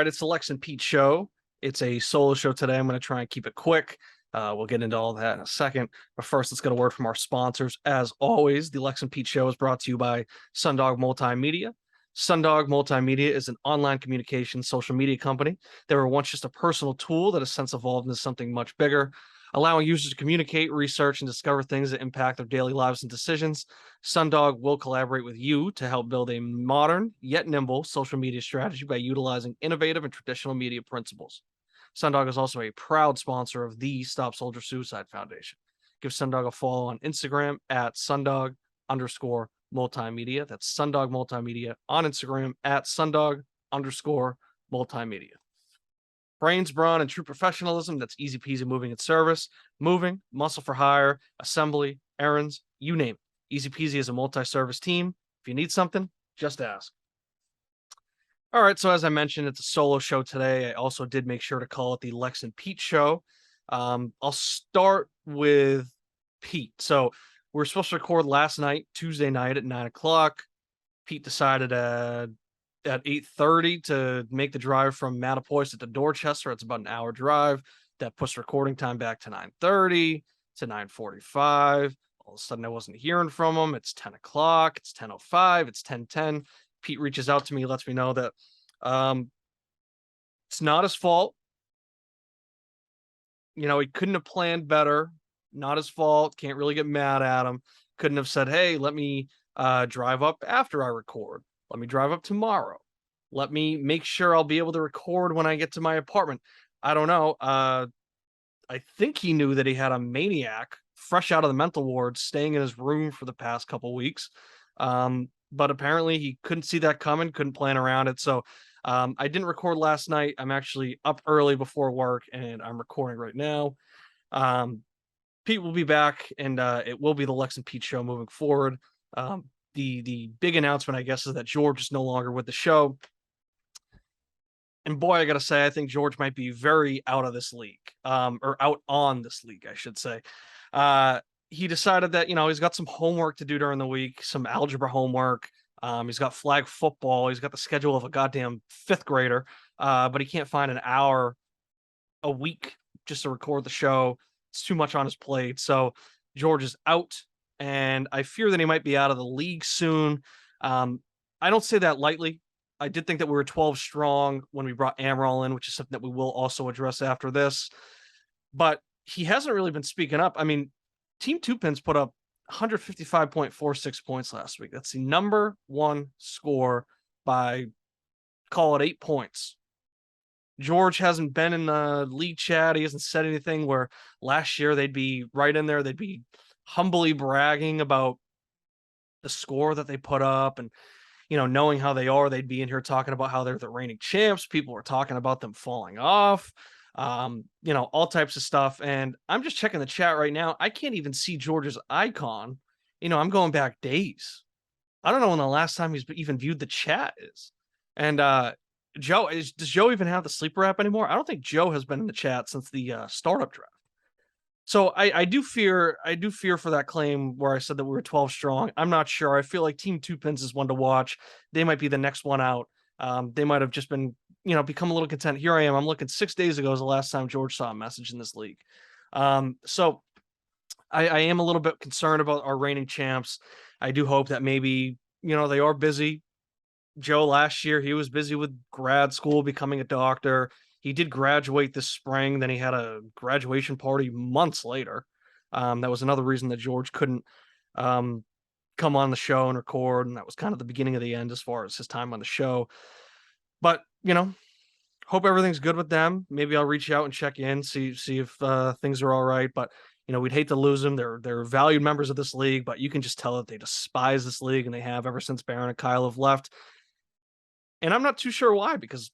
right, it's the Lex and Pete show. It's a solo show today. I'm going to try and keep it quick. We'll get into all that in a second. But first, let's get a word from our sponsors. As always, the Lex and Pete show is brought to you by Sundog Multimedia. Sundog Multimedia is an online communication social media company. They were once just a personal tool that has since evolved into something much bigger, allowing users to communicate, research, and discover things that impact their daily lives and decisions. Sundog will collaborate with you to help build a modern yet nimble social media strategy by utilizing innovative and traditional media principles. Sundog is also a proud sponsor of the Stop Soldier Suicide Foundation. Give Sundog a follow on Instagram at Sundog_multimedia. That's Sundog Multimedia on Instagram at Sundog_multimedia. Brains, brawn, and true professionalism. That's easy peasy moving and service. Moving, muscle for hire, assembly, errands, you name it. Easy peasy is a multi-service team. If you need something, just ask. All right, so as I mentioned, it's a solo show today. I also did make sure to call it the Lex and Pete show. I'll start with Pete. So we were supposed to record last night, Tuesday night at 9 o'clock. Pete decided at 8:30 to make the drive from Mattapoisett to Dorchester. It's about an hour drive. That puts recording time back to 9:30 to 9:45. All of a sudden, I wasn't hearing from him. It's 10 o'clock. It's 10:05. It's 10:10. Pete reaches out to me, lets me know that it's not his fault. You know, he couldn't have planned better. Not his fault. Can't really get mad at him. Couldn't have said, hey, let me drive up after I record. Let me drive up tomorrow. Let me make sure I'll be able to record when I get to my apartment. I don't know. I think he knew that he had a maniac fresh out of the mental ward staying in his room for the past couple weeks. But apparently he couldn't see that coming, couldn't plan around it. So I didn't record last night. I'm actually up early before work and I'm recording right now. Pete will be back and it will be the Lex and Pete show moving forward. The big announcement, I guess, is that George is no longer with the show. And boy, I got to say, I think George might be very out of this league, or out on this league, I should say. He decided that, you know, he's got some homework to do during the week, some algebra homework. He's got flag football. He's got the schedule of a goddamn fifth grader, but he can't find an hour a week just to record the show. It's too much on his plate. So George is out, and I fear that he might be out of the league soon. I don't say that lightly. I did think that we were 12 strong when we brought Amaral in, which is something that we will also address after this. But he hasn't really been speaking up. I mean, Team Two Pins put up 155.46 points last week. That's the number one score by, call it, 8 points. George hasn't been in the league chat. He hasn't said anything where last year they'd be right in there. They'd be humbly bragging about the score that they put up and, you know, knowing how they are, they'd be in here talking about how they're the reigning champs. People were talking about them falling off, you know, all types of stuff. And I'm just checking the chat right now. I can't even see George's icon. You know, I'm going back days. I don't know when the last time he's even viewed the chat is. And Joe, does Joe even have the sleeper app anymore? I don't think Joe has been in the chat since the startup draft. So I do fear for that claim where I said that we were 12 strong. I'm not sure. I feel like Team Two Pins is one to watch. They might be the next one out. They might have just been, you know, become a little content. Here I am. I'm looking 6 days ago is the last time George saw a message in this league. So I am a little bit concerned about our reigning champs. I do hope that maybe, you know, they are busy. Joe last year, he was busy with grad school, becoming a doctor. He did graduate this spring. Then he had a graduation party months later. That was another reason that George couldn't come on the show and record. And that was kind of the beginning of the end as far as his time on the show. But, you know, hope everything's good with them. Maybe I'll reach out and check in, see if things are all right. But, you know, we'd hate to lose them. They're valued members of this league, but you can just tell that they despise this league, and they have ever since Baron and Kyle have left. And I'm not too sure why, because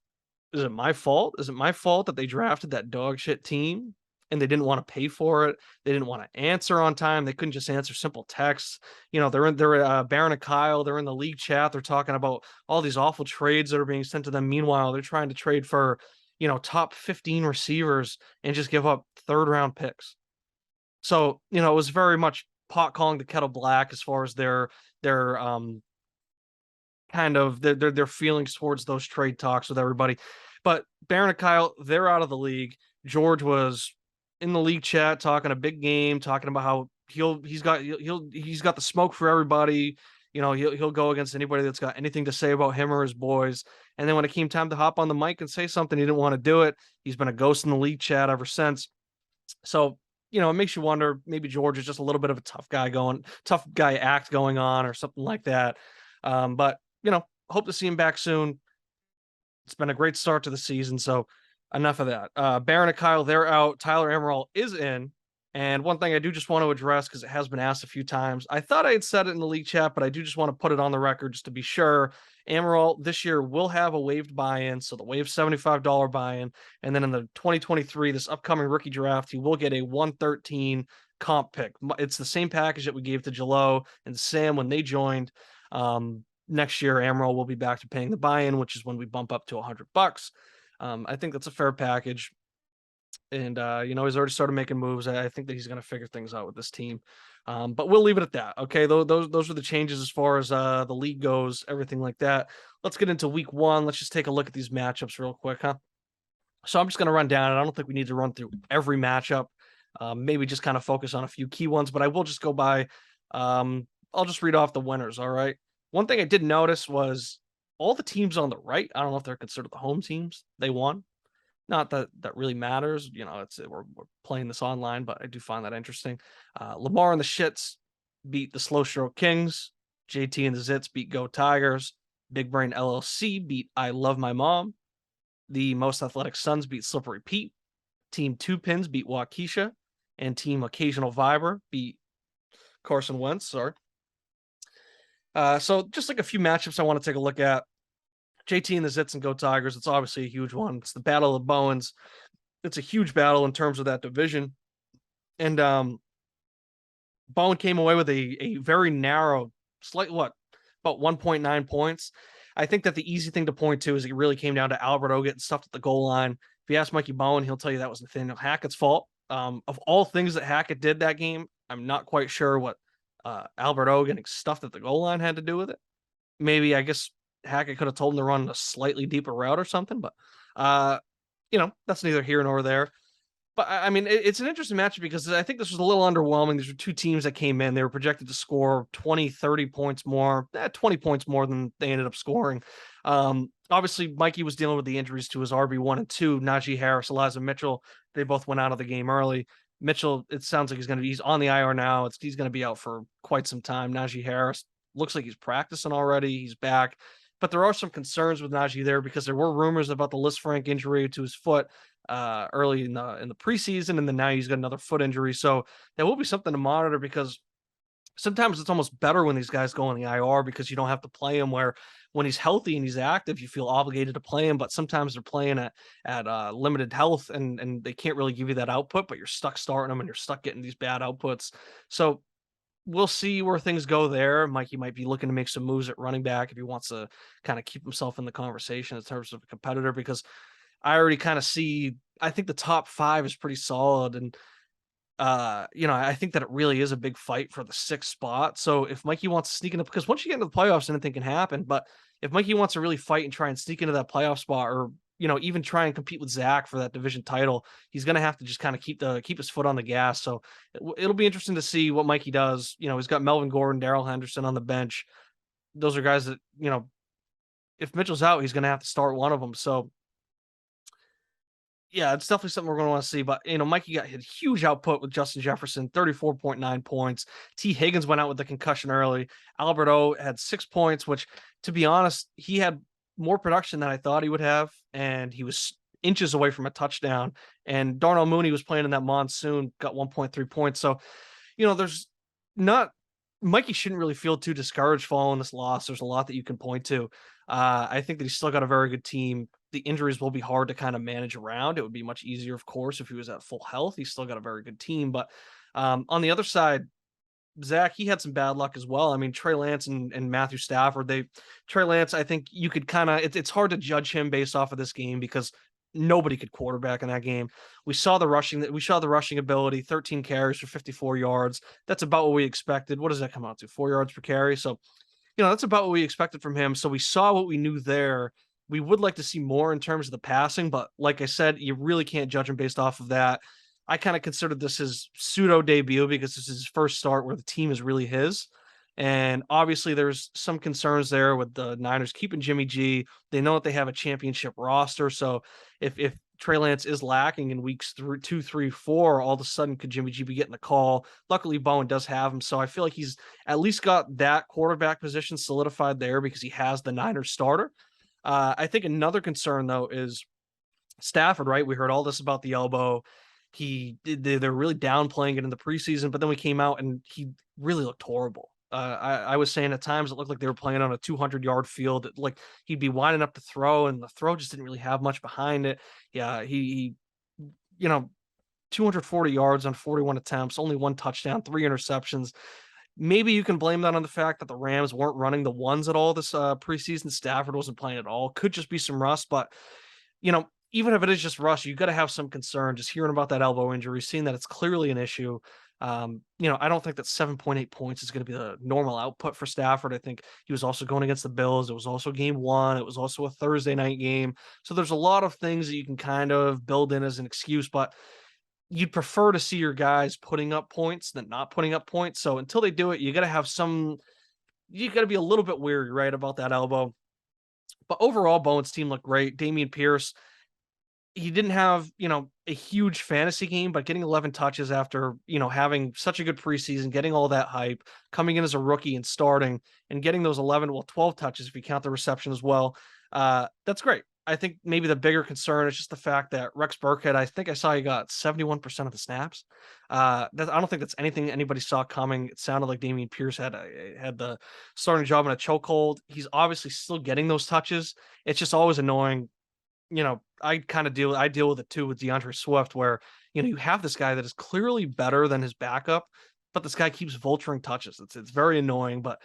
is it my fault? Is it my fault that they drafted that dog shit team and they didn't want to pay for it? They didn't want to answer on time. They couldn't just answer simple texts. You know, they're Baron and Kyle. They're in the league chat. They're talking about all these awful trades that are being sent to them. Meanwhile, they're trying to trade for, you know, top 15 receivers and just give up third round picks. So, you know, it was very much pot calling the kettle black as far as their kind of their feelings towards those trade talks with everybody. But Baron and Kyle, they're out of the league. George was in the league chat talking a big game, talking about how he's got the smoke for everybody. He'll go against anybody that's got anything to say about him or his boys. And then when it came time to hop on the mic and say something, he didn't want to do it. He's been a ghost in the league chat ever since. So, it makes you wonder, maybe George is just a little bit of a tough guy act going on or something like that. But hope to see him back soon. It's been a great start to the season, so enough of that. Baron and Kyle, they're out. Tyler Amaral is in. And one thing I do just want to address, because it has been asked a few times. I thought I had said it in the league chat, but I do just want to put it on the record just to be sure. Amaral this year will have a waived buy-in, so the waived $75 buy-in. And then in the 2023, this upcoming rookie draft, he will get a 113 comp pick. It's the same package that we gave to Jalo and Sam when they joined. Next year, Amaral will be back to paying the buy-in, which is when we bump up to $100. I think that's a fair package. And, he's already started making moves. I think that he's going to figure things out with this team. But we'll leave it at that. Okay. Those are the changes as far as the league goes, everything like that. Let's get into week 1. Let's just take a look at these matchups real quick, huh? So I'm just going to run down, and I don't think we need to run through every matchup. Maybe just kind of focus on a few key ones, but I will just go by. I'll just read off the winners. All right. One thing I did notice was all the teams on the right. I don't know if they're considered the home teams. They won. Not that that really matters. We're playing this online, but I do find that interesting. Lamar and the Shits beat the Slow Stroke Kings. JT and the Zits beat Go Tigers. Big Brain LLC beat I Love My Mom. The Most Athletic Sons beat Slippery Pete. Team Two Pins beat Waukesha. And Team Occasional Viber beat Carson Wentz. Sorry. So just like a few matchups I want to take a look at. JT and the Zits and Go Tigers, it's obviously a huge one. It's the Battle of Bowens. It's a huge battle in terms of that division. And Bowen came away with a very narrow, about 1.9 points. I think that the easy thing to point to is it really came down to Alberto getting stuffed at the goal line. If you ask Mikey Bowen, he'll tell you that was Nathaniel Hackett's fault. Of all things that Hackett did that game, I'm not quite sure what Alberto getting stuffed at the goal line had to do with it. Maybe, I guess, Hackett could have told him to run a slightly deeper route or something, but that's neither here nor there. But I mean, it's an interesting matchup because I think this was a little underwhelming. These were two teams that came in. They were projected to score 20, 30 points more, 20 points more than they ended up scoring. Obviously, Mikey was dealing with the injuries to his RB1 and 2, Najee Harris, Eliza Mitchell. They both went out of the game early. Mitchell, it sounds like he's on the IR now. He's going to be out for quite some time. Najee Harris looks like he's practicing already. He's back. But there are some concerns with Najee there because there were rumors about the Lisfranc injury to his foot early in the preseason, and then now he's got another foot injury. So that will be something to monitor because sometimes it's almost better when these guys go on the IR because you don't have to play him. Where when he's healthy and he's active, you feel obligated to play him. But sometimes they're playing at limited health and they can't really give you that output. But you're stuck starting them and you're stuck getting these bad outputs. So we'll see where things go there. Mikey might be looking to make some moves at running back if he wants to kind of keep himself in the conversation in terms of a competitor, because I already kind of see, I think the top 5 is pretty solid. And, I think that it really is a big fight for the 6th spot. So if Mikey wants to sneak into, because once you get into the playoffs, anything can happen. But if Mikey wants to really fight and try and sneak into that playoff spot, or even try and compete with Zach for that division title, he's going to have to just kind of keep his foot on the gas. So it'll be interesting to see what Mikey does. He's got Melvin Gordon, Daryl Henderson on the bench. Those are guys that, if Mitchell's out, he's going to have to start one of them. So yeah, it's definitely something we're going to want to see. But, Mikey got a huge output with Justin Jefferson, 34.9 points. T. Higgins went out with the concussion early. Alberto had 6 points, which, to be honest, he had more production than I thought he would have, and he was inches away from a touchdown. And Darnell Mooney was playing in that monsoon, got 1.3 points. So, there's not Mikey shouldn't really feel too discouraged following this loss. There's a lot that you can point to. I think that he's still got a very good team. The injuries will be hard to kind of manage around. It would be much easier, of course, if he was at full health. He's still got a very good team. But on the other side, Zach, he had some bad luck as well. I mean, Trey Lance and Matthew Stafford, Trey Lance, I think you could kind of, it's hard to judge him based off of this game because nobody could quarterback in that game. We saw the rushing ability, 13 carries for 54 yards. That's about what we expected. What does that come out to? 4 yards per carry. So, that's about what we expected from him. So we saw what we knew there. We would like to see more in terms of the passing, but like I said, you really can't judge him based off of that. I kind of considered this his pseudo debut because this is his first start where the team is really his. And obviously, there's some concerns there with the Niners keeping Jimmy G. They know that they have a championship roster. So if Trey Lance is lacking in weeks 2, 3, 4, all of a sudden could Jimmy G be getting the call? Luckily, Bowen does have him. So I feel like he's at least got that quarterback position solidified there because he has the Niners starter. I think another concern, though, is Stafford, right? We heard all this about the elbow. They're really downplaying it in the preseason, but then we came out and he really looked horrible. I was saying at times it looked like they were playing on a 200-yard field. Like he'd be winding up to throw, and the throw just didn't really have much behind it. Yeah, he you know 240 yards on 41 attempts, only one touchdown, three interceptions. Maybe you can blame that on the fact that the Rams weren't running the ones at all this preseason. Stafford wasn't playing at all. Could just be some rust, but even if it is just rust, you got to have some concern. Just hearing about that elbow injury, seeing that it's clearly an issue. I don't think that 7.8 points is going to be the normal output for Stafford. I think he was also going against the Bills. It was also game one. It was also a Thursday night game. So there's a lot of things that you can kind of build in as an excuse, but you'd prefer to see your guys putting up points than not putting up points. So until they do it, you got to have you got to be a little bit weary, right, about that elbow. But overall, Bowen's team looked great. Dameon Pierce, he didn't have, a huge fantasy game, but getting 11 touches after, having such a good preseason, getting all that hype, coming in as a rookie and starting and getting those 12 touches if you count the reception as well. That's great. I think maybe the bigger concern is just the fact that Rex Burkhead, I think I saw he got 71% of the snaps. I don't think that's anything anybody saw coming. It sounded like Dameon Pierce had the starting job in a chokehold. He's obviously still getting those touches. It's just always annoying. I deal with it too with DeAndre Swift, where you have this guy that is clearly better than his backup, but this guy keeps vulturing touches. It's very annoying, but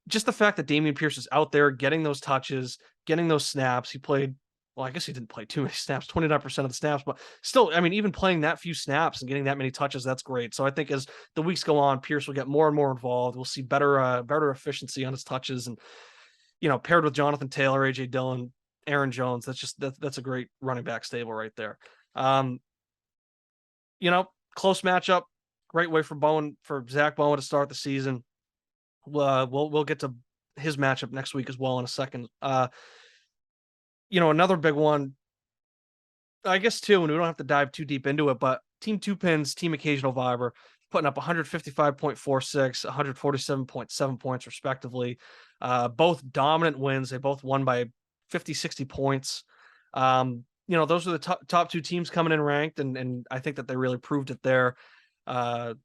just the fact that Dameon Pierce is out there getting those touches, getting those snaps. He played, well, I guess he didn't play too many snaps, 29% of the snaps, but still, I mean, even playing that few snaps and getting that many touches, that's great. So I think as the weeks go on, Pierce will get more and more involved. We'll see better efficiency on his touches, and paired with Jonathan Taylor, AJ Dillon, Aaron Jones, that's a great running back stable right there. Um, Close matchup, great way for Zach Bowen to start the season. We'll get to his matchup next week as well in a second. Another big one, I guess too, and we don't have to dive too deep into it, but Team Two Pins, Team Occasional Viber, putting up 155.46, 147.7 points respectively. Both dominant wins. They both won by 50, 60 points. Those are the top two teams coming in ranked, and I think that they really proved it there. Team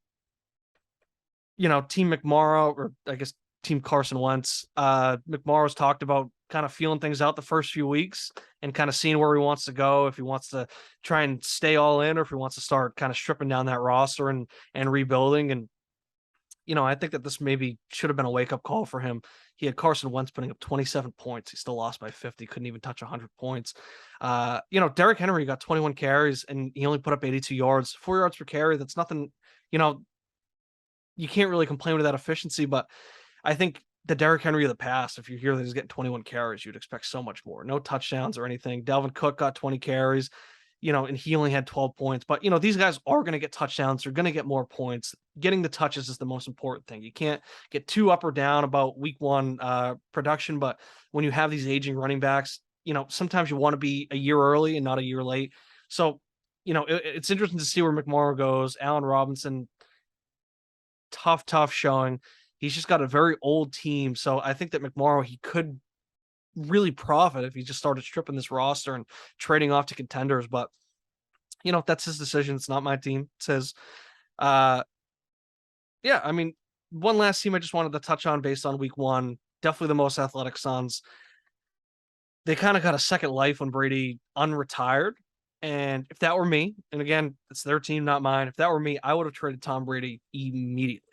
McMorrow, or I guess Team Carson Wentz, McMorrow's talked about kind of feeling things out the first few weeks and kind of seeing where he wants to go, if he wants to try and stay all in or if he wants to start kind of stripping down that roster and rebuilding. And I think that this maybe should have been a wake-up call for him. He had Carson Wentz putting up 27 points. He still lost by 50, couldn't even touch 100 points. Derrick Henry got 21 carries, and he only put up 82 yards, 4 yards per carry. That's nothing, you can't really complain with that efficiency, but I think the Derrick Henry of the past, if you hear that he's getting 21 carries, you'd expect so much more. No touchdowns or anything. Dalvin Cook got 20 carries. And he only had 12 points. But, these guys are going to get touchdowns. They're going to get more points. Getting the touches is the most important thing. You can't get too up or down about week one production. But when you have these aging running backs, sometimes you want to be a year early and not a year late. So, it's interesting to see where McMorrow goes. Allen Robinson, tough showing. He's just got a very old team. So I think that McMorrow, he could really profit if he just started stripping this roster and trading off to contenders. But that's his decision. It's not my team. It says, one last team I just wanted to touch on based on week one, definitely the most athletic Suns. They kind of got a second life when Brady unretired. And if that were me, and again, it's their team, not mine. If that were me, I would have traded Tom Brady immediately.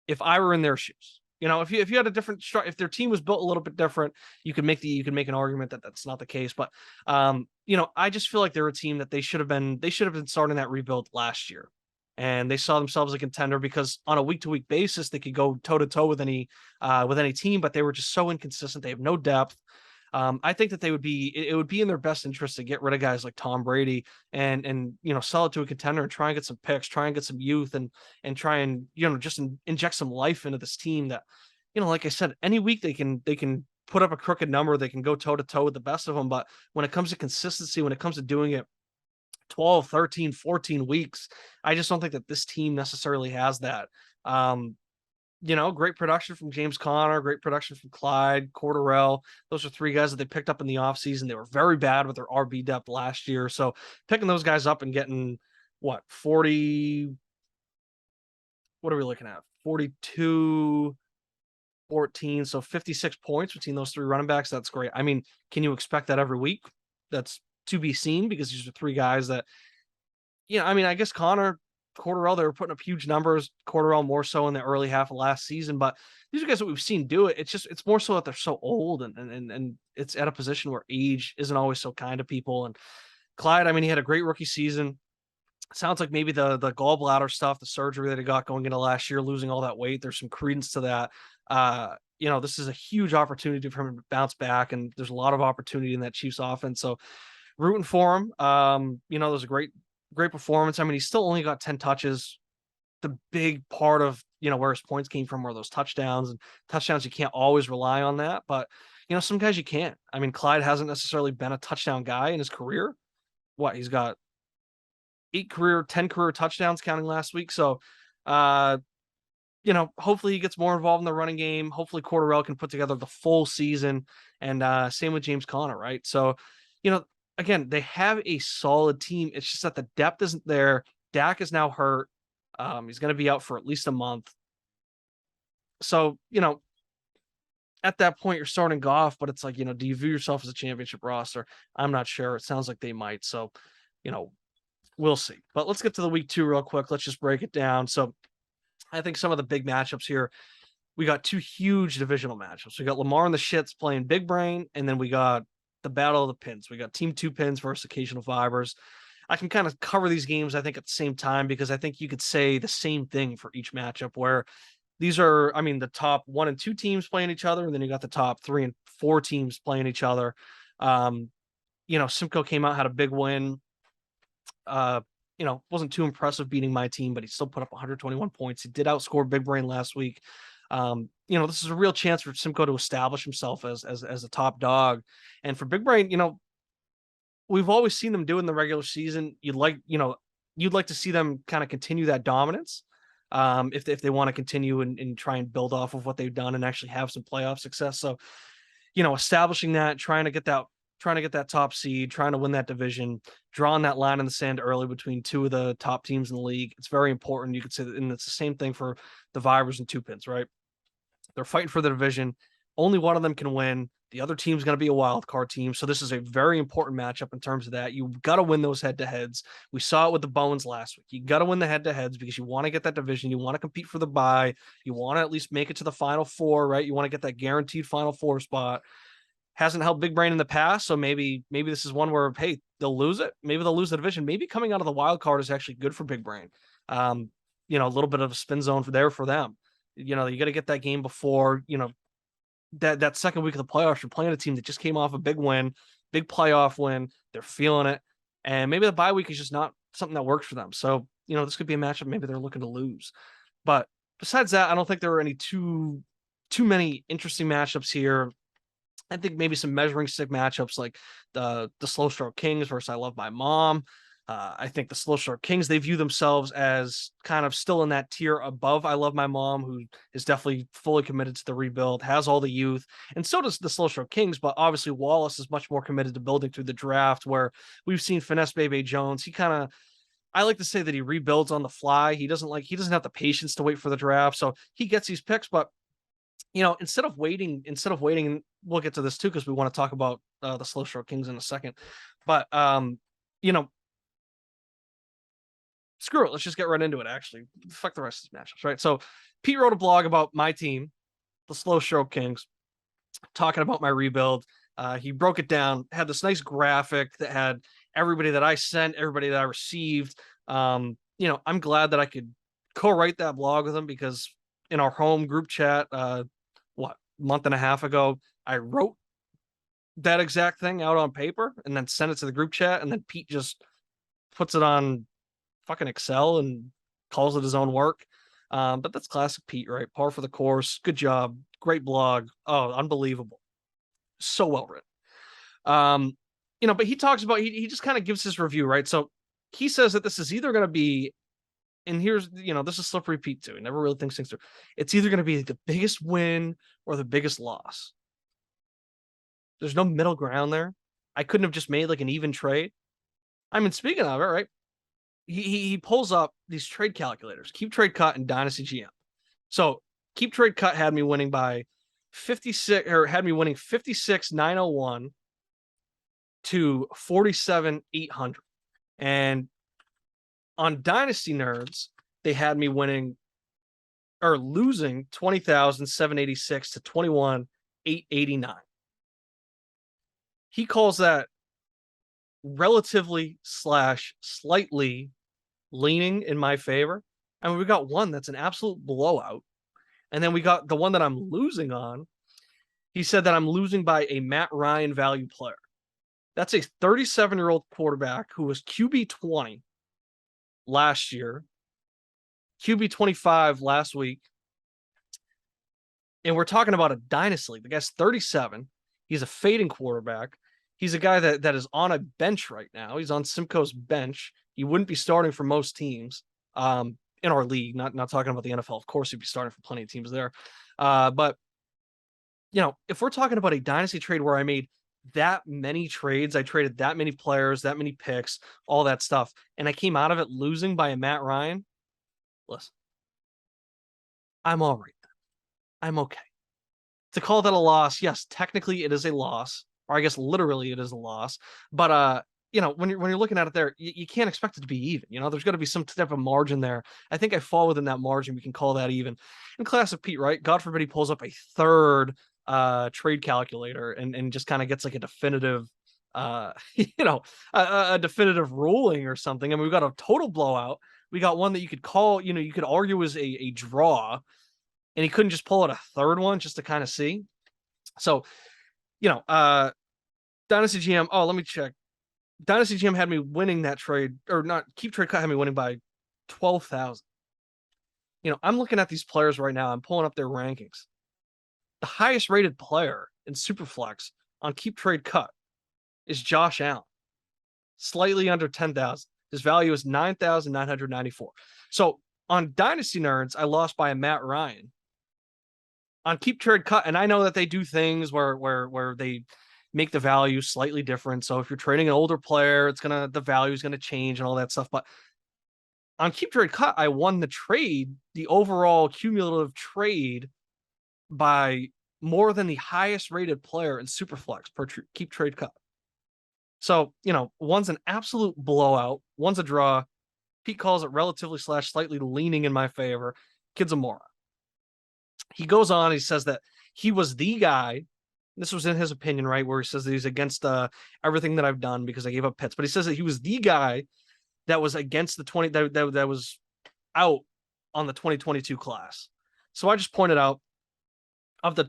If I were in their shoes. If you had a different if their team was built a little bit different, you could make an argument that that's not the case. But I just feel like they're a team that they should have been starting that rebuild last year, and they saw themselves as a contender because on a week to week basis they could go toe to toe with any team, but they were just so inconsistent. They have no depth. I think that it would be in their best interest to get rid of guys like Tom Brady and sell it to a contender and try and get some picks, try and get some youth and try and just inject some life into this team that like I said, any week they can put up a crooked number, they can go toe to toe with the best of them, but when it comes to consistency, when it comes to doing it 12, 13, 14 weeks, I just don't think that this team necessarily has that. Um, great production from James Conner, great production from Clyde, Cordarrelle. Those are three guys that they picked up in the offseason. They were very bad with their RB depth last year. So picking those guys up and getting 40, what are we looking at? 42, 14. So 56 points between those three running backs. That's great. I mean, can you expect that every week? That's to be seen because these are three guys that, I mean, I guess Connor, Cordarrelle, they were putting up huge numbers. Cordarrelle more so in the early half of last season, but these are guys that we've seen do it. It's more so that they're so old and it's at a position where age isn't always so kind to people. And Clyde, I mean, he had a great rookie season. Sounds like maybe the gallbladder stuff, the surgery that he got going into last year, losing all that weight. There's some credence to that. This is a huge opportunity for him to bounce back, and there's a lot of opportunity in that Chiefs offense. So rooting for him. There's a great performance. I mean, he still only got 10 touches. The big part of, where his points came from were those touchdowns, and touchdowns. You can't always rely on that, but some guys you can't. I mean, Clyde hasn't necessarily been a touchdown guy in his career. He's got 10 career touchdowns counting last week. So, hopefully he gets more involved in the running game. Hopefully Cordarrelle can put together the full season, and same with James Conner, right? So, again, they have a solid team. It's just that the depth isn't there. Dak is now hurt. He's going to be out for at least a month. So, at that point, you're starting Goff, but it's like, do you view yourself as a championship roster? I'm not sure. It sounds like they might. So, we'll see. But let's get to the week 2 real quick. Let's just break it down. So, I think some of the big matchups here, we got 2 huge divisional matchups. We got Lamar and the Shits playing Big Brain, and then we got the Battle of the Pins. We got Team 2 Pins versus Occasional Fibers. I can kind of cover these games, I think, at the same time because I think you could say the same thing for each matchup where these are, I mean, the top 1 and 2 teams playing each other, and then you got the top 3 and 4 teams playing each other. Simcoe came out, had a big win. Wasn't too impressive beating my team, but he still put up 121 points. He did outscore Big Brain last week. This is a real chance for Simcoe to establish himself as a top dog. And for Big Brain, we've always seen them do in the regular season. You'd like to see them kind of continue that dominance. If they want to continue and try and build off of what they've done and actually have some playoff success. So, establishing that, trying to get that top seed, trying to win that division, drawing that line in the sand early between 2 of the top teams in the league. It's very important. You could say that, and it's the same thing for the Vipers and 2 Pins, right? They're fighting for the division. Only one of them can win. The other team's going to be a wild card team. So this is a very important matchup in terms of that. You've got to win those head-to-heads. We saw it with the Bones last week. You got to win the head-to-heads because you want to get that division. You want to compete for the bye. You want to at least make it to the Final Four, right? You want to get that guaranteed Final Four spot. Hasn't helped Big Brain in the past, so maybe this is one where, hey, they'll lose it. Maybe they'll lose the division. Maybe coming out of the wild card is actually good for Big Brain. A little bit of a spin zone for them. You got to get that game before, that second week of the playoffs. You're playing a team that just came off a big win, big playoff win. They're feeling it. And maybe the bye week is just not something that works for them. So, this could be a matchup maybe they're looking to lose. But besides that, I don't think there are any too many interesting matchups here. I think maybe some measuring stick matchups like the Slow Stroke Kings versus I Love My Mom. I think the Slow Stroke Kings, they view themselves as kind of still in that tier above I Love My Mom, who is definitely fully committed to the rebuild, has all the youth, and so does the Slow Stroke Kings. But obviously Wallace is much more committed to building through the draft, where we've seen Finesse Bebe Jones. I like to say that he rebuilds on the fly. He doesn't have the patience to wait for the draft. So he gets these picks, but instead of waiting, we'll get to this too, because we want to talk about the Slow Stroke Kings in a second. But screw it. Let's just get right into it. Actually, fuck the rest of these matchups, right? So Pete wrote a blog about my team, the Slow Stroke Kings, talking about my rebuild. He broke it down, had this nice graphic that had everybody that I sent, everybody that I received. I'm glad that I could co-write that blog with him, because in our home group chat, month and a half ago, I wrote that exact thing out on paper and then send it to the group chat, and then Pete just puts it on fucking Excel and calls it his own work. But that's classic Pete, right? Par for the course. Good job. Great blog. Oh, unbelievable. So well written. But he talks about, he just kind of gives his review, right? So he says that this is either going to be, and here's, this is slippery Pete too. He never really thinks things through. It's either going to be the biggest win or the biggest loss. There's no middle ground there. I couldn't have just made like an even trade. I mean, speaking of it, right? He pulls up these trade calculators, Keep Trade Cut and Dynasty GM. So Keep Trade Cut had me winning by 56, or had me winning 56,901 to 47,800. And on Dynasty Nerds, they had me winning or losing 20,786 to 21,889. He calls that relatively / slightly leaning in my favor. And we got one that's an absolute blowout. And then we got the one that I'm losing on. He said that I'm losing by a Matt Ryan value player. That's a 37-year-old quarterback who was QB 20 last year, QB 25 last week. And we're talking about a dynasty league. The guy's 37. He's a fading quarterback. He's a guy that is on a bench right now. He's on Simcoe's bench. He wouldn't be starting for most teams in our league. Not talking about the NFL. Of course, he'd be starting for plenty of teams there. But if we're talking about a dynasty trade where I made that many trades, I traded that many players, that many picks, all that stuff, and I came out of it losing by a Matt Ryan, listen, I'm all right. I'm okay. To call that a loss, yes, technically it is a loss, or I guess literally it is a loss. But when you're looking at it there, you can't expect it to be even. There's got to be some type of margin there. I think I fall within that margin. We can call that even. And classic Pete, right? God forbid he pulls up a third trade calculator and just kind of gets like a definitive a definitive ruling or something. I mean, we got a total blowout. We got one that you could call, you could argue as a draw, and he couldn't just pull out a third one just to kind of see. So, Dynasty GM. Oh, let me check. Dynasty GM had me winning that trade, or not. Keep Trade Cut had me winning by 12,000. I'm looking at these players right now. I'm pulling up their rankings. The highest rated player in Superflex on Keep Trade Cut is Josh Allen, slightly under 10,000. His value is 9,994. So on Dynasty Nerds, I lost by a Matt Ryan. On Keep Trade Cut, and I know that they do things where they make the value slightly different. So if you're trading an older player, the value is gonna change and all that stuff. But on Keep Trade Cut, I won the trade, the overall cumulative trade, by more than the highest rated player in Superflex per Keep Trade Cut. So, one's an absolute blowout, one's a draw. Pete calls it relatively / slightly leaning in my favor. Kid's a moron. He goes on, he says that he was the guy. This was in his opinion, right? Where he says that he's against everything that I've done because I gave up pits. But he says that he was the guy that was against the 20 that was out on the 2022 class. So I just pointed out, of the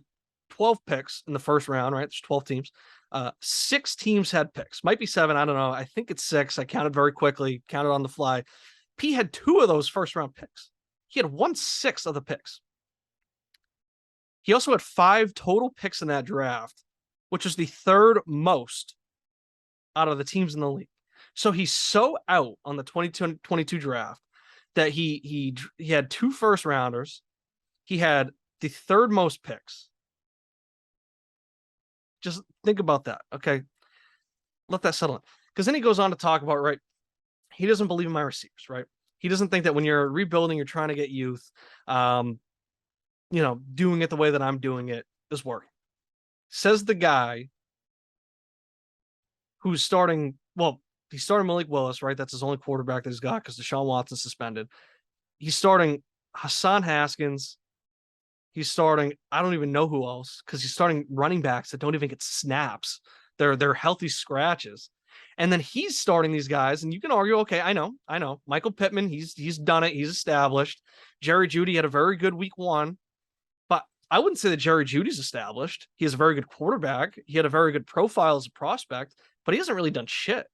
12 picks in the first round, right? There's 12 teams. 6 teams had picks. Might be 7. I don't know. I think it's 6. I counted very quickly, counted on the fly. P had 2 of those first round picks. He had 1/6 of the picks. He also had 5 total picks in that draft, which was the third most out of the teams in the league. So he's so out on the 2022 draft that he had 2 first rounders. He had the third most picks. Just think about that, okay? Let that settle in. Because then he goes on to talk about, right, he doesn't believe in my receivers, right? He doesn't think that when you're rebuilding, you're trying to get youth, doing it the way that I'm doing it is working. Says the guy who's starting, he's starting Malik Willis, right? That's his only quarterback that he's got because Deshaun Watson's suspended. He's starting Hassan Haskins. He's starting, I don't even know who else, because he's starting running backs that don't even get snaps. They're healthy scratches. And then he's starting these guys, and you can argue, okay, I know. Michael Pittman, he's done it. He's established. Jerry Jeudy had a very good week 1. But I wouldn't say that Jerry Jeudy's established. He has a very good quarterback. He had a very good profile as a prospect, but he hasn't really done shit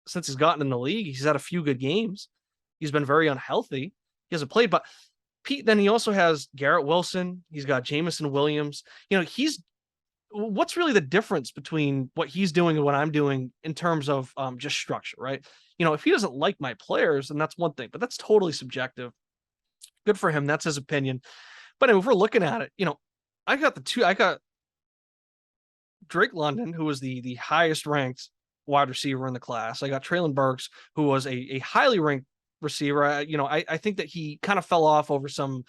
since he's gotten in the league. He's had a few good games. He's been very unhealthy. He hasn't played, but Pete, then he also has Garrett Wilson. He's got Jamison Williams. What's really the difference between what he's doing and what I'm doing in terms of just structure, right? If he doesn't like my players, then that's one thing, but that's totally subjective. Good for him. That's his opinion. But if we're looking at it, I got Drake London, who was the highest ranked wide receiver in the class. I got Treylon Burks, who was a highly ranked receiver. I think that he kind of fell off over some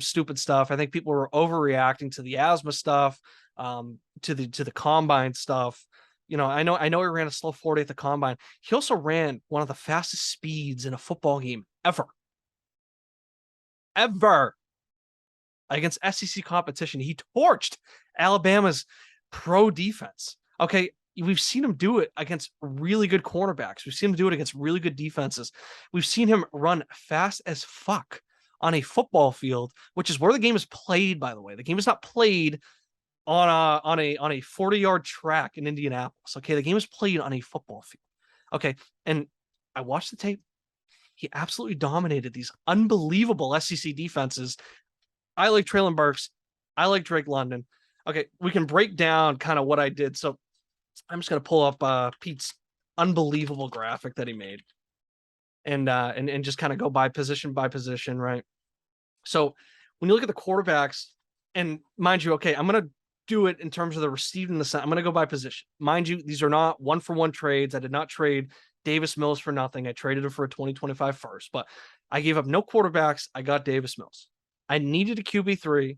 stupid stuff. I think people were overreacting to the asthma stuff, to the combine stuff. I know he ran a slow 40 at the combine. He also ran one of the fastest speeds in a football game ever against SEC competition. He torched Alabama's pro defense. Okay, we've seen him do it against really good cornerbacks. We've seen him do it against really good defenses. We've seen him run fast as fuck on a football field, which is where the game is played, by the way. The game is not played on a 40-yard track in Indianapolis. Okay, the game is played on a football field. Okay, and I watched the tape. He absolutely dominated these unbelievable SEC defenses. I like Treylon Burks. I like Drake London. Okay, we can break down kind of what I did. So I'm just going to pull up Pete's unbelievable graphic that he made and just kind of go by position, right? So when you look at the quarterbacks, and mind you, okay, I'm going to do it in terms of the received and the sent. I'm going to go by position. Mind you, these are not one-for-one trades. I did not trade Davis Mills for nothing. I traded him for a 2025 first, but I gave up no quarterbacks. I got Davis Mills. I needed a QB3.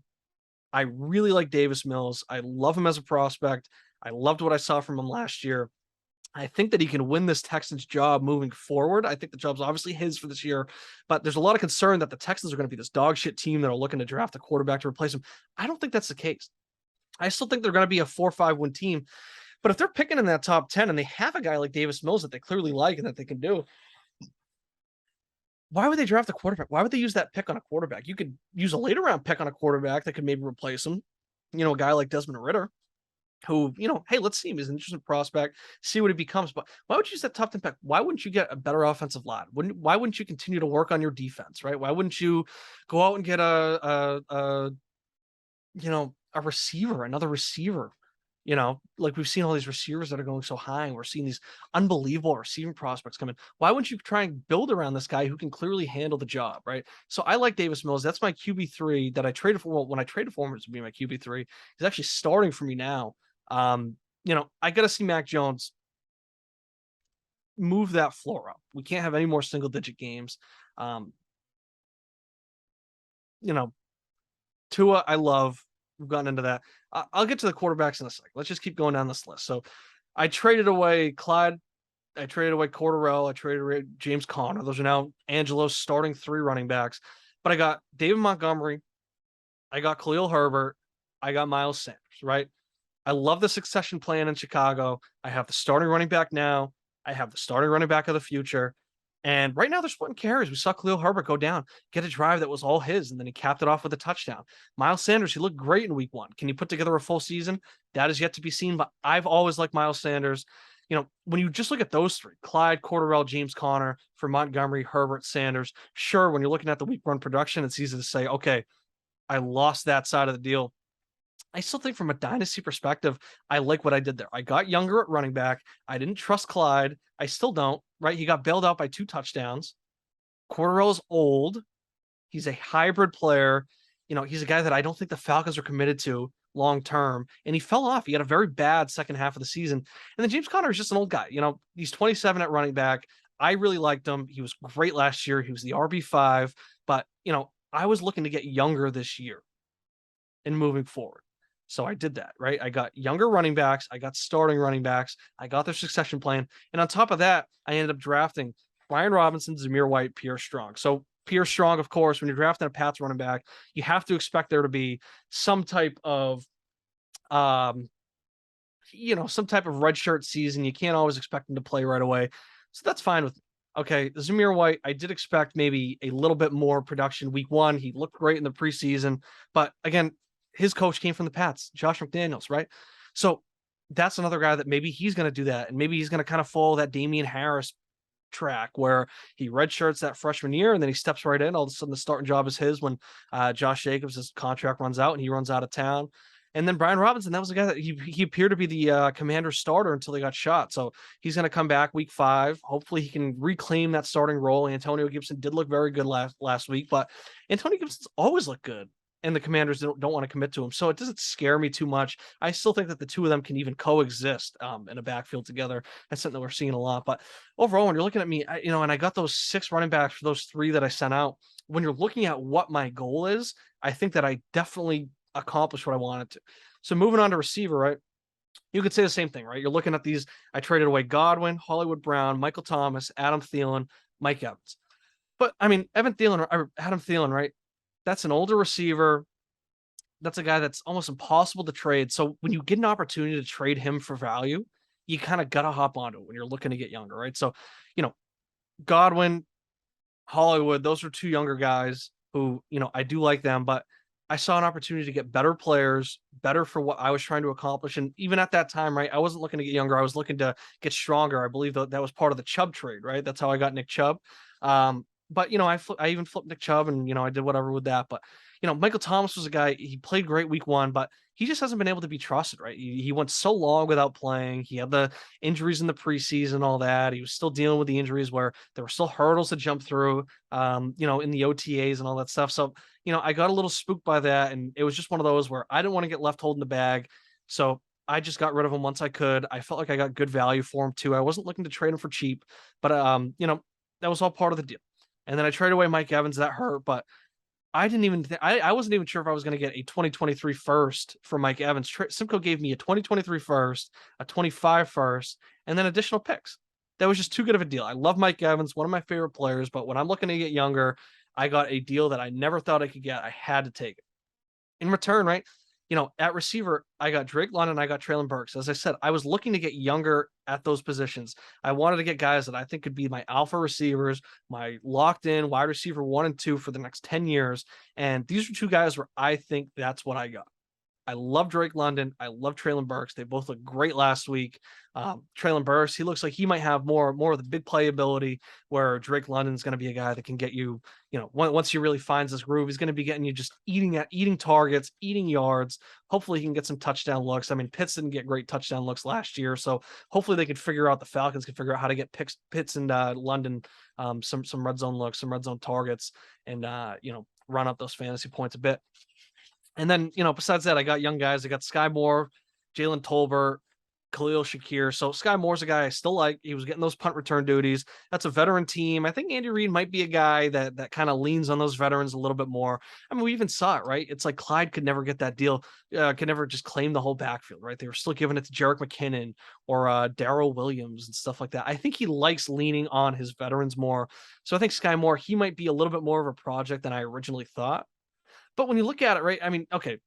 I really like Davis Mills. I love him as a prospect. I loved what I saw from him last year. I think that he can win this Texans job moving forward. I think the job's obviously his for this year, but there's a lot of concern that the Texans are going to be this dog shit team that are looking to draft a quarterback to replace him. I don't think that's the case. I still think they're going to be a 4-5 win team. But if they're picking in that top 10 and they have a guy like Davis Mills that they clearly like and that they can do, why would they draft a quarterback? Why would they use that pick on a quarterback? You could use a later round pick on a quarterback that could maybe replace him. A guy like Desmond Ridder, who, hey, let's see him. He's an interesting prospect, see what he becomes. But why would you use that top 10 pick? Why wouldn't you get a better offensive line? Why wouldn't you continue to work on your defense, right? Why wouldn't you go out and get a receiver, another receiver? Like we've seen all these receivers that are going so high, and we're seeing these unbelievable receiving prospects come in. Why wouldn't you try and build around this guy who can clearly handle the job, right? So I like Davis Mills. That's my QB3 that I traded for. Well, when I traded for him, it would be my QB3. He's actually starting for me now. I got to see Mac Jones move that floor up. We can't have any more single-digit games. Tua, I love. We've gotten into that. I'll get to the quarterbacks in a second. Let's just keep going down this list. So I traded away Clyde. I traded away Cordarrelle. I traded away James Conner. Those are now Angelo's starting 3 running backs. But I got David Montgomery. I got Khalil Herbert. I got Miles Sanders, right? I love the succession plan in Chicago. I have the starting running back now. I have the starting running back of the future. And right now they're splitting carries. We saw Khalil Herbert go down, get a drive that was all his, and then he capped it off with a touchdown. Miles Sanders, he looked great in week 1. Can he put together a full season? That is yet to be seen, but I've always liked Miles Sanders. When you just look at those 3, Clyde, Cordarrelle, James Conner, for Montgomery, Herbert, Sanders, sure, when you're looking at the week 1 production, it's easy to say, okay, I lost that side of the deal. I still think from a dynasty perspective, I like what I did there. I got younger at running back. I didn't trust Clyde. I still don't, right? He got bailed out by 2 touchdowns. Cordarrelle's old. He's a hybrid player. He's a guy that I don't think the Falcons are committed to long term. And he fell off. He had a very bad second half of the season. And then James Conner is just an old guy. He's 27 at running back. I really liked him. He was great last year. He was the RB5. But, I was looking to get younger this year and moving forward. So I did that, right? I got younger running backs. I got starting running backs. I got their succession plan. And on top of that, I ended up drafting Brian Robinson, Zamir White, Pierre Strong. So Pierre Strong, of course, when you're drafting a Pats running back, you have to expect there to be some type of, some type of redshirt season. You can't always expect him to play right away. So that's fine with me. Okay, Zamir White, I did expect maybe a little bit more production week 1. He looked great in the preseason. But again, his coach came from the Pats, Josh McDaniels, right? So that's another guy that maybe he's going to do that. And maybe he's going to kind of follow that Damian Harris track where he redshirts that freshman year and then he steps right in. All of a sudden, the starting job is his when Josh Jacobs' contract runs out and he runs out of town. And then Brian Robinson, that was a guy that he appeared to be the Commander starter until he got shot. So he's going to come back week 5. Hopefully, he can reclaim that starting role. Antonio Gibson did look very good last week, but Antonio Gibson's always looked good. And the Commanders don't want to commit to him. So it doesn't scare me too much. I still think that the two of them can even coexist in a backfield together. That's something that we're seeing a lot. But overall, when you're looking at me, and I got those 6 running backs for those 3 that I sent out. When you're looking at what my goal is, I think that I definitely accomplished what I wanted to. So moving on to receiver, right? You could say the same thing, right? You're looking at these. I traded away Godwin, Hollywood Brown, Michael Thomas, Adam Thielen, Mike Evans. But I mean, Adam Thielen, right? That's an older receiver. That's a guy that's almost impossible to trade. So when you get an opportunity to trade him for value, you kind of got to hop onto it when you're looking to get younger, right? So, Godwin, Hollywood, those are 2 younger guys who, I do like them, but I saw an opportunity to get better players, better for what I was trying to accomplish. And even at that time, right, I wasn't looking to get younger. I was looking to get stronger. I believe that was part of the Chubb trade, right? That's how I got Nick Chubb. But I even flipped Nick Chubb and I did whatever with that. But Michael Thomas was a guy, he played great week 1, but he just hasn't been able to be trusted, right? He went so long without playing. He had the injuries in the preseason, all that. He was still dealing with the injuries where there were still hurdles to jump through, in the OTAs and all that stuff. So, I got a little spooked by that. And it was just one of those where I didn't want to get left holding the bag. So I just got rid of him once I could. I felt like I got good value for him too. I wasn't looking to trade him for cheap, but, that was all part of the deal. And then I traded away Mike Evans. That hurt, but I didn't even I wasn't even sure if I was going to get a 2023 first for Mike Evans. Simcoe gave me a 2023 first, a 25 first, and then additional picks. That was just too good of a deal. I love Mike Evans, one of my favorite players, but when I'm looking to get younger, I got a deal that I never thought I could get. I had to take it. In return, right? At receiver, I got Drake London, I got Treylon Burks. As I said, I was looking to get younger at those positions. I wanted to get guys that I think could be my alpha receivers, my locked in wide receiver 1 and 2 for the next 10 years. And these are 2 guys where I think that's what I got. I love Drake London. I love Treylon Burks. They both looked great last week. Treylon Burks, he looks like he might have more of the big play ability, where Drake London's going to be a guy that can get you, once he really finds this groove, he's going to be getting you just eating targets, eating yards. Hopefully he can get some touchdown looks. I mean, Pitts didn't get great touchdown looks last year, so hopefully they could figure out, the Falcons can figure out how to get Pitts and London some red zone looks, some red zone targets, and run up those fantasy points a bit. And then, besides that, I got young guys. I got Sky Moore, Jalen Tolbert, Khalil Shakir. So Sky Moore's a guy I still like. He was getting those punt return duties. That's a veteran team. I think Andy Reid might be a guy that kind of leans on those veterans a little bit more. I mean, we even saw it, right? It's like Clyde could never get that deal, could never just claim the whole backfield, right? They were still giving it to Jerick McKinnon or Darrell Williams and stuff like that. I think he likes leaning on his veterans more. So I think Sky Moore, he might be a little bit more of a project than I originally thought. But when you look at it, right, I mean, okay,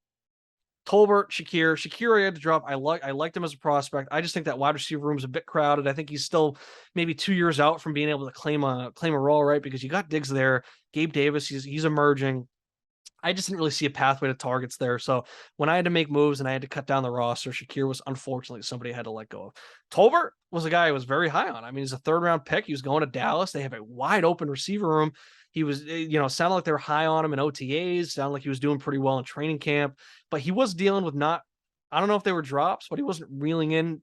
Tolbert, Shakir, I had to drop. I liked him as a prospect. I just think that wide receiver room is a bit crowded. I think he's still maybe 2 years out from being able to claim a role, right? Because you got Diggs there, Gabe Davis, he's emerging. I just didn't really see a pathway to targets there. So when I had to make moves and I had to cut down the roster, Shakir was unfortunately somebody I had to let go of. Tolbert was a guy I was very high on. I mean, he's a 3rd-round pick. He was going to Dallas. They have a wide open receiver room. He was, sounded like they were high on him in OTAs, sounded like he was doing pretty well in training camp, but he was dealing with I don't know if they were drops, but he wasn't reeling in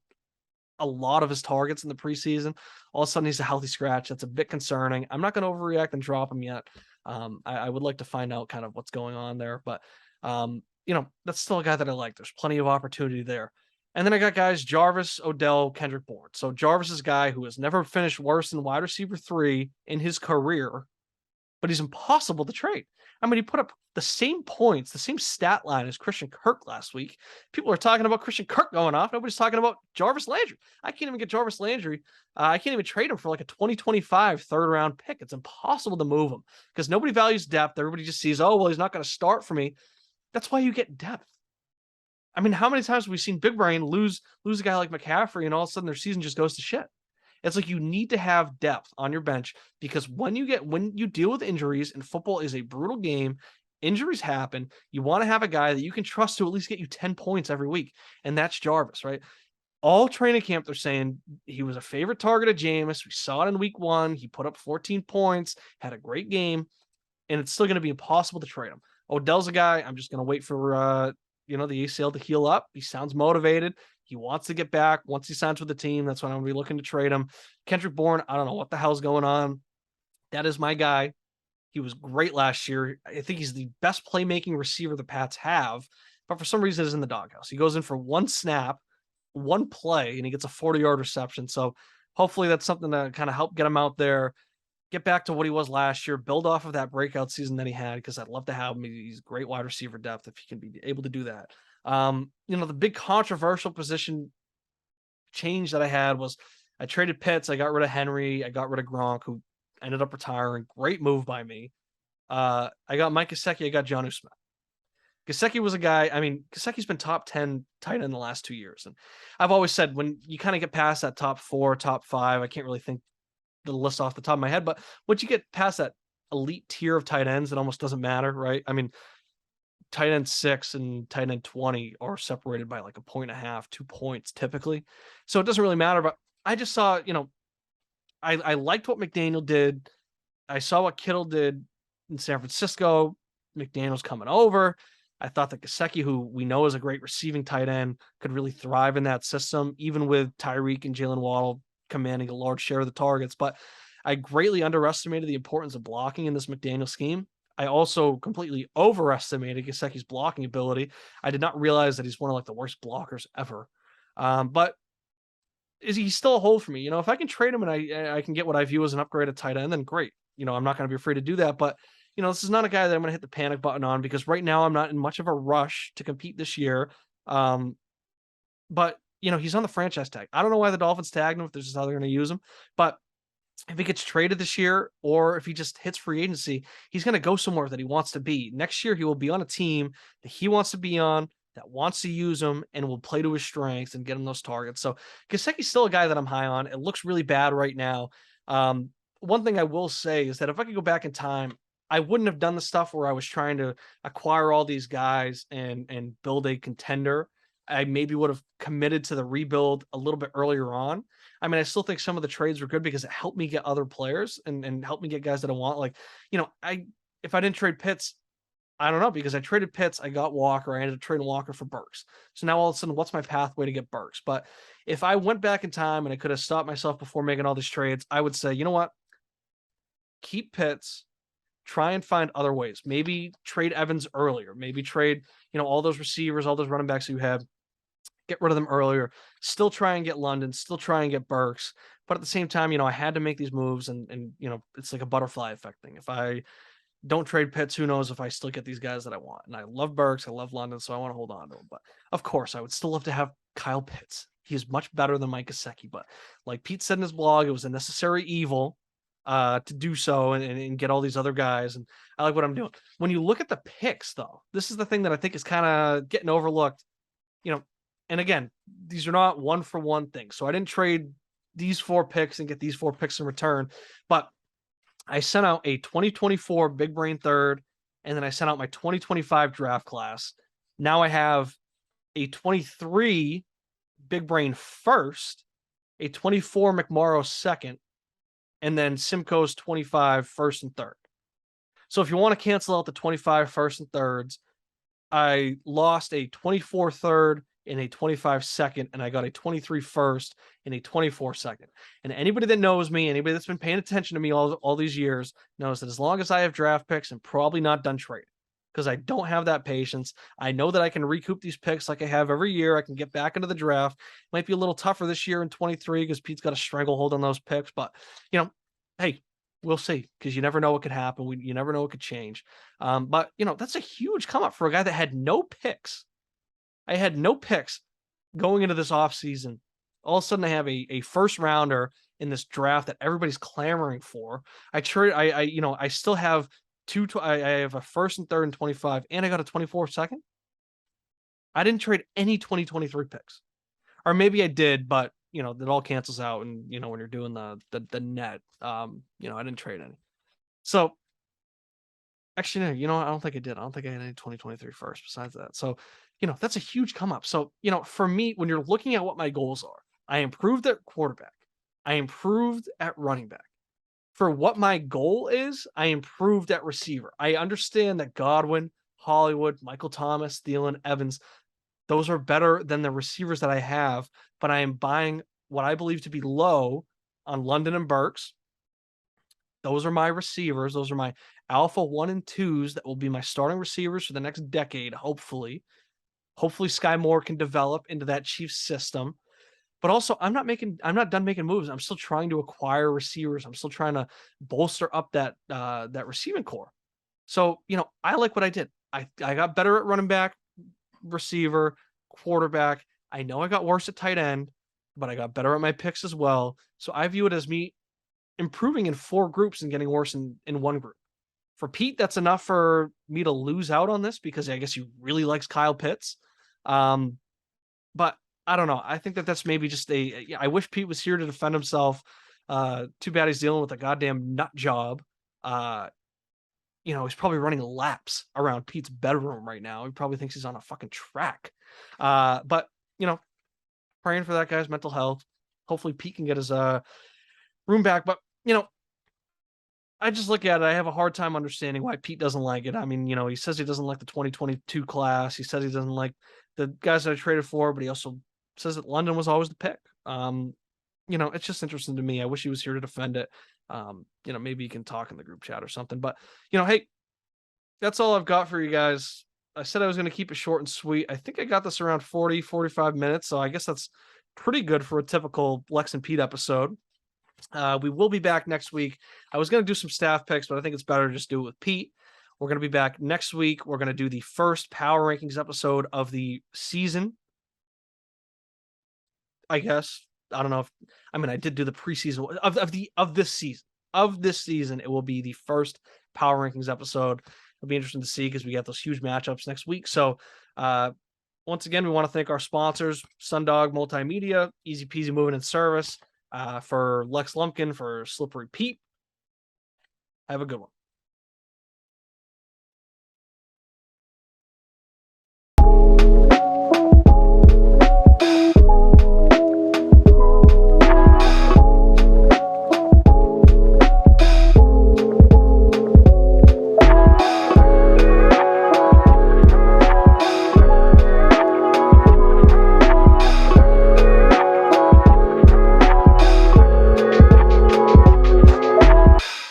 a lot of his targets in the preseason. All of a sudden he's a healthy scratch. That's a bit concerning. I'm not going to overreact and drop him yet. I would like to find out kind of what's going on there, but that's still a guy that I like. There's plenty of opportunity there. And then I got guys, Jarvis, Odell, Kendrick Bourne. So Jarvis is a guy who has never finished worse than wide receiver 3 in his career, but he's impossible to trade. I mean, he put up the same points, the same stat line as Christian Kirk last week. People are talking about Christian Kirk going off. Nobody's talking about Jarvis Landry. I can't even get Jarvis Landry. I can't even trade him for like a 2025 3rd-round pick. It's impossible to move him because nobody values depth. Everybody just sees, oh, well, he's not going to start for me. That's why you get depth. I mean, how many times have we seen Big Brain lose a guy like McCaffrey and all of a sudden their season just goes to shit? It's like you need to have depth on your bench because when you deal with injuries, and football is a brutal game, Injuries happen. You want to have a guy that you can trust to at least get you 10 points every week, and that's Jarvis, right? All training camp, they're saying he was a favorite target of Jameis. We saw it in week 1. He put up 14 points, had a great game, and it's still going to be impossible to trade him. Odell's a guy, I'm just going to wait for the ACL to heal up. He sounds motivated. He wants to get back. Once he signs with the team, that's when I'm going to be looking to trade him. Kendrick Bourne, I don't know what the hell's going on. That is my guy. He was great last year. I think he's the best playmaking receiver the Pats have, but for some reason is in the doghouse. He goes in for one snap, one play, and he gets a 40-yard reception. So hopefully that's something to kind of help get him out there, get back to what he was last year, build off of that breakout season that he had, because I'd love to have him. He's great wide receiver depth if he can be able to do that. The big controversial position change that I had was I traded Pitts. I got rid of Henry. I got rid of Gronk, who ended up retiring. Great move by me. I got Mike Gesicki. I got Jonnu Smith. Gesicki was a guy, Gesicki's been top 10 tight end the last 2 years. And I've always said when you kind of get past that top 4, top 5, I can't really think the list off the top of my head, but once you get past that elite tier of tight ends, it almost doesn't matter, right? I mean, tight end 6 and tight end 20 are separated by like a point and a half, 2 points typically. So it doesn't really matter, but I just saw, I liked what McDaniel did. I saw what Kittle did in San Francisco. McDaniel's coming over. I thought that Gesicki, who we know is a great receiving tight end, could really thrive in that system, even with Tyreek and Jalen Waddle commanding a large share of the targets. But I greatly underestimated the importance of blocking in this McDaniel scheme. I also completely overestimated Gesicki's blocking ability. I did not realize that he's one of like the worst blockers ever. But is he still a hold for me? If I can trade him and I can get what I view as an upgraded tight end, then great. I'm not going to be afraid to do that. But this is not a guy that I'm going to hit the panic button on, because right now I'm not in much of a rush to compete this year. But he's on the franchise tag. I don't know why the Dolphins tagged him if this is how they're going to use him. But if he gets traded this year, or if he just hits free agency, he's going to go somewhere that he wants to be. Next year, he will be on a team that he wants to be on, that wants to use him, and will play to his strengths and get him those targets. So Gesicki's still a guy that I'm high on. It looks really bad right now. One thing I will say is that if I could go back in time, I wouldn't have done the stuff where I was trying to acquire all these guys and build a contender. I maybe would have committed to the rebuild a little bit earlier on. I still think some of the trades were good because it helped me get other players and helped me get guys that I want. Like, if I didn't trade Pitts, I don't know, because I traded Pitts, I got Walker. I ended up trading Walker for Burks. So now all of a sudden, what's my pathway to get Burks? But if I went back in time and I could have stopped myself before making all these trades, I would say, you know what? Keep Pitts. Try and find other ways. Maybe trade Evans earlier. Maybe trade, all those receivers, all those running backs you have. Get rid of them earlier. Still try and get London. Still try and get Burks. But at the same time, I had to make these moves, and it's like a butterfly effect thing. If I don't trade Pitts, who knows if I still get these guys that I want. And I love Burks. I love London, so I want to hold on to him. But of course, I would still love to have Kyle Pitts. He is much better than Mike Gesicki. But like Pete said in his blog, it was a necessary evil to do so and get all these other guys. And I like what I'm doing. When you look at the picks, though, this is the thing that I think is kind of getting overlooked. And again, these are not one for one things. So I didn't trade these 4 picks and get these 4 picks in return. But I sent out a 2024 Big Brain third, and then I sent out my 2025 draft class. Now I have a 23 Big Brain first, a 24 McMorrow second, and then Simcoe's 25 first and third. So if you want to cancel out the 25 first and thirds, I lost a 24 third and a 25 second, and I got a 23 first and a 24 second. And anybody that knows me, anybody that's been paying attention to me all these years, knows that as long as I have draft picks, I'm probably not done trading, because I don't have that patience. I know that I can recoup these picks like I have every year. I can get back into the draft. Might be a little tougher this year in 23 because Pete's got a stranglehold on those picks. But, hey, we'll see, because you never know what could happen. You never know what could change. But, that's a huge come up for a guy that had no picks. I had no picks going into this offseason. All of a sudden, I have a first rounder in this draft that everybody's clamoring for. I still have I have a first and third and 25, and I got a 24 second. I didn't trade any 2023 picks, or maybe I did, but it all cancels out. And when you're doing the net, I didn't trade any. So Actually, no, you know what? I don't think I did. I don't think I had any 2023 first besides that. So, that's a huge come up. So, for me, when you're looking at what my goals are, I improved at quarterback. I improved at running back. For what my goal is, I improved at receiver. I understand that Godwin, Hollywood, Michael Thomas, Thielen, Evans, those are better than the receivers that I have, but I am buying what I believe to be low on London and Burks. Those are my receivers. Those are my alpha 1 and 2s that will be my starting receivers for the next decade, hopefully. Hopefully, Sky Moore can develop into that Chiefs system. But also, I'm not done making moves. I'm still trying to acquire receivers. I'm still trying to bolster up that receiving core. So, I like what I did. I got better at running back, receiver, quarterback. I know I got worse at tight end, but I got better at my picks as well. So I view it as me improving in 4 groups and getting worse in 1 group. For Pete, that's enough for me to lose out on this because I guess he really likes Kyle Pitts. But I don't know. I think that that's maybe just I wish Pete was here to defend himself. Too bad he's dealing with a goddamn nut job. He's probably running laps around Pete's bedroom right now. He probably thinks he's on a fucking track. But praying for that guy's mental health. Hopefully Pete can get his room back. But I just look at it. I have a hard time understanding why Pete doesn't like it. I mean, he says he doesn't like the 2022 class. He says he doesn't like the guys that I traded for, but he also says that London was always the pick. It's just interesting to me. I wish he was here to defend it. Maybe he can talk in the group chat or something. But, hey, that's all I've got for you guys. I said I was going to keep it short and sweet. I think I got this around 40, 45 minutes. So I guess that's pretty good for a typical Lex and Pete episode. We will be back next week. I was going to do some staff picks, but I think it's better to just do it with Pete. We're going to be back next week. We're going to do the first power rankings episode of the season. I guess. I don't know I did do the preseason of this season. Of this season, it will be the first power rankings episode. It'll be interesting to see because we got those huge matchups next week. So, once again, we want to thank our sponsors, Sundog Multimedia, Easy Peasy Moving and Service, for Lex Lumpkin, for Slippery Pete. Have a good one.